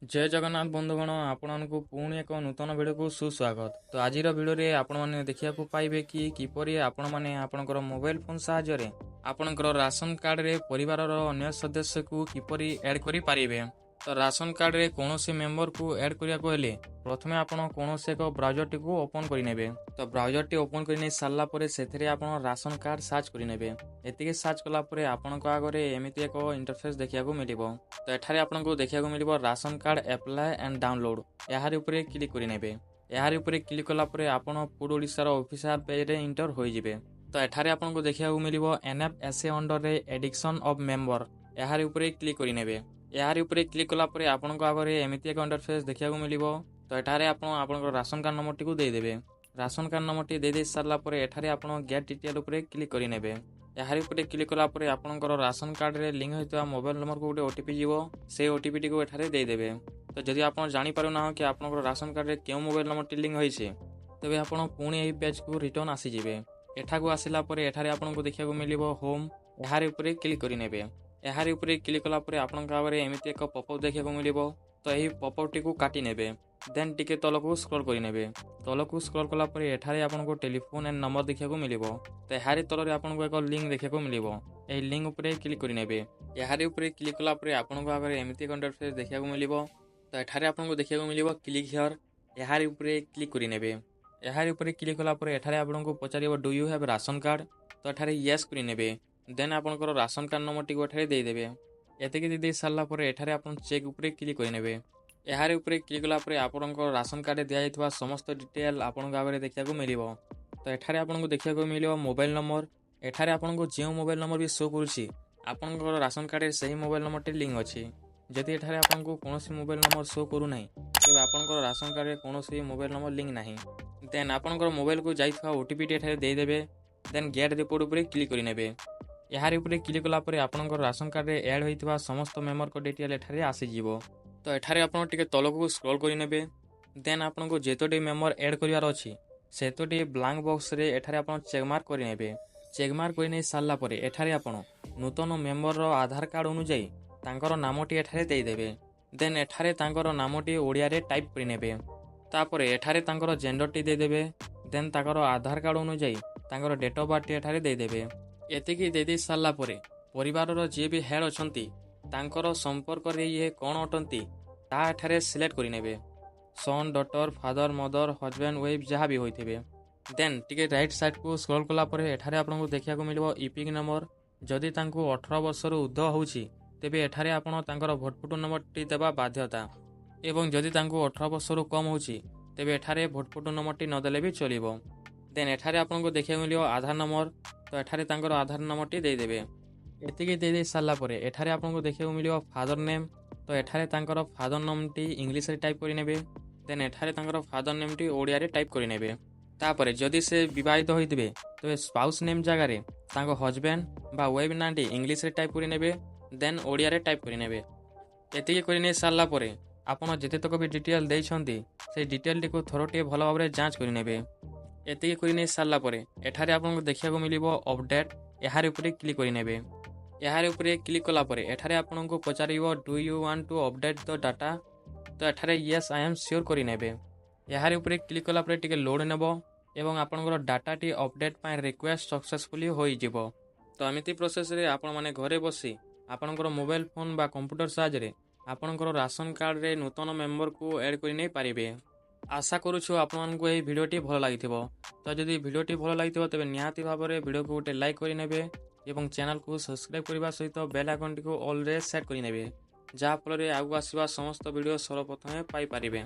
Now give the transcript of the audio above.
जय जगन्नाथ बंधुगण आपको पुणी एक नूतन भिडियो को सुस्वागत। तो आज भिडियो आपण मैंने देखा पाइबे कि किपरि आपण मैंने आपणकर मोबाइल फोन साहाय्य आपणकर राशन कार्ड रे परिवार अन्य सदस्य को किपरि ऐड करि पारिबे। तो राशन कार्ड रे कौन से मेंबर को ऐड करिया को हेले प्रथमे आपण कौन से एक ब्राउजर टी को ओपन करिनेबे। तो ब्राउजर टी ओपन करि सारला परे सेथरे आपण राशन कार्ड सर्च करिनेबे। एतिके सर्च कला परे आपणक आगरे एमिति एक इंटरफेस देखिया को मिलिबो। तो एठारे आपनको देखिया को मिलिबो ration card apply and download. याहार ऊपर क्लिक करिनेबे। याहार ऊपर क्लिक कला परे आपण फूड ओडिसा रो ऑफिशियल पेज रे इंटर होई जिवे। तो एठारे आपनको देखिया को मिलिबो एनएफएसए अंडर रे एडिक्शन ऑफ मेंबर। याहार ऊपर क्लिक करिनेबे। यार ऊपर क्लिक कला परे आपनको आगरे एमिति एक इंटरफेस देखिया को मिलिबो। तो एठारे आपन राशन कार्ड नंबर टी को दे देबे। राशन कार्ड नंबर टी दे सारला परे एठारे आपण गेट डिटेल ऊपर क्लिक करिनेबे। यार ऊपर क्लिक कला परे आपनकर राशन कार्ड रे लिंक होइतवा मोबाइल नंबर को गोटे ओटीपी जीवो। से ओटीपी टी को एठारे दे देबे। तो जदि आपण जानि पारु ना कि आपनकर राशन कार्ड रे केउ मोबाइल नंबर टी लिंक होइछे तबे आपण पुणी एही पेज को रिटर्न आसी जिवे। एठा को आसिला परे एठारे आपनको देखिया को मिलिबो होम। यार ऊपर क्लिक करिनेबे। यार ऊपर क्लिक कला परे आपनका आगरे एमिति एक पॉपअप देखिया को मिलिबो। तो एही पॉपअप टी को काटी नेबे। देन टिके तलको स्क्रॉल करिनेबे। तलको स्क्रॉल कला परे एठारे आपनको टेलीफोन एंड नंबर देखिया को मिलिबो। तो यार तलरे आपनको एक लिंक देखिया को मिलिबो। एही लिंक ऊपर क्लिक करिनेबे। यार ऊपर क्लिक कला परे आपनको आगरे एमिति एक इंटरफेस देखिया को मिलिबो। तो एठारे आपनको देखिया को मिलिबो क्लिक हियर। यार ऊपर क्लिक करिनेबे। यार ऊपर क्लिक कला परे एठारे आपनको पचारिबो do you have ration card. तो एठारे यस करिनेबे। देन आपनकर राशन कार्ड नंबर टी को एठारे दे देबे। एतिके दे सारला परे एठारे आपन चेक ऊपर क्लिक करिनेबे। यार ऊपर क्लिक कला परे आपनकर राशन कार्ड दिया जायतवा समस्त डिटेल आपनक आगरे देखिया को मिलिबो। तो एठारे आपनको देखिया को मिलिबो मोबाइल नंबर। एठारे आपनको जे मोबाइल नंबर भी शो करूची आपनकर राशन कार्ड रे सही मोबाइल नंबर टी लिंक अछि। जदि एठारे आपनको कोनोसी मोबाइल नंबर शो करू नाही तबे आपनकर राशन कार्ड रे कोनोसी मोबाइल नंबर लिंक नाही। देन आपनकर मोबाइल को जायतवा ओटीपी टी एठारे दे देबे। देन गेट रिपोर्ट ऊपर क्लिक करिनेबे। यार ऊपर क्लिक कला परे आपनकर राशन कार्ड रे ऐड होइतवा समस्त मेंबर को डिटेल एठारे आसी जिवो। तो एठारे आपण टिके तलको स्क्रॉल करिनेबे। देन आपनको जेतोटी मेंबर ऐड करिवार अछि सेतोटी ब्लैंक बॉक्स रे एठारे आपण चेक मार्क करिनेबे। चेक मार्क करिने सारला परे एठारे आपण नूतन मेंबर रो आधार कार्ड अनुଯାयी तांकर नामटी एठारे देई देबे। देन एठारे तांकर नामटी ओडिया रे टाइप करिनेबे। तापरे एठारे तांकर जेंडर टी दे देबे। देन तांकर आधार कार्ड अनुଯାयी तांकर डेट ऑफ बर्थ टी एठारे देई देबे। एतिकी दे सारला परे परिवार रो जे भी हेड अछंती तांकर संपर्क रे ये कोन अटंती ता एठारे सिलेक्ट करिनेबे। Son daughter father mother husband wife जहाँ भी होइथिबे। देन टिके राइट साइड को स्क्रॉल कला परे एठारे आपनको देखिया को मिलिबो इपिक नंबर। जदि तांको 18 वर्ष रो उर्ध्व होउची तेबे एठारे आपण तांकर भोट फोटो नंबर टी देबा बाध्यता। एवं जदि तांको 18 वर्ष रो कम होउची तेबे एठारे भोट फोटो नंबर टी न देले भी चलिबो। देन एठारे आपनको देखिया को मिलिबो आधार नंबर। तो एठारे तांकर आधार नंबर टी दे देबे। एतिके दे सारला परे एठारे आपनको देखिया को मिलिबो फादर नेम। तो एठारे तांकर फादर नेम टी इंग्लिश रे टाइप करिनेबे। देन एठारे तांकर फादर नेम टी ओडिया रे टाइप करिनेबे। तापरे जदि से विवाहित होइतबे तो स्पाउस नेम जगह रे तांको हस्बैंड बा वाइफ ना टी इंग्लिश रे टाइप करिनेबे। देन ओडिया रे टाइप करिनेबे। एतिके करिने सारला परे आपण जेते तक भी डिटेल देइ छंती से डिटेल टी को थरोटे भलो भाबरे जांच करिनेबे। एतिके करिने सारला परे एठारे आपनको देखिया को मिलिबो अपडेट। यार ऊपर क्लिक करिनेबे। यार ऊपर क्लिक कला परे एठारे आपनको पचारिबो do you want to update the data. तो एठारे यस आई एम श्योर करिनेबे। यार ऊपर क्लिक कला परे टिके लोड नेबो एवं आपनकर डाटा टी अपडेट पाए रिक्वेस्ट सक्सेसफुली होई जिवो। तो एमिति प्रोसेस रे आपण माने घरे बसी आपनकर मोबाइल फोन बा कंप्यूटर साहाय्य रे आपनकर राशन कार्ड रे नूतन मेंबर को ऐड करि नै पारिबे। आशा करूछु आपनको एही भिडियोटी भल लागिथिबो। तो जदि भिडियोटी भल लागिथिबो तबे निहाती भाबरे भिडियो को गोटे लाइक करि नेबे एवं चैनल को सब्सक्राइब करबा सहित बेल आइकन टी को ऑल रे सेट करि नेबे। जा फल रे आगु आसीबा समस्त वीडियो सर्वप्रथमे पाई पारिबे।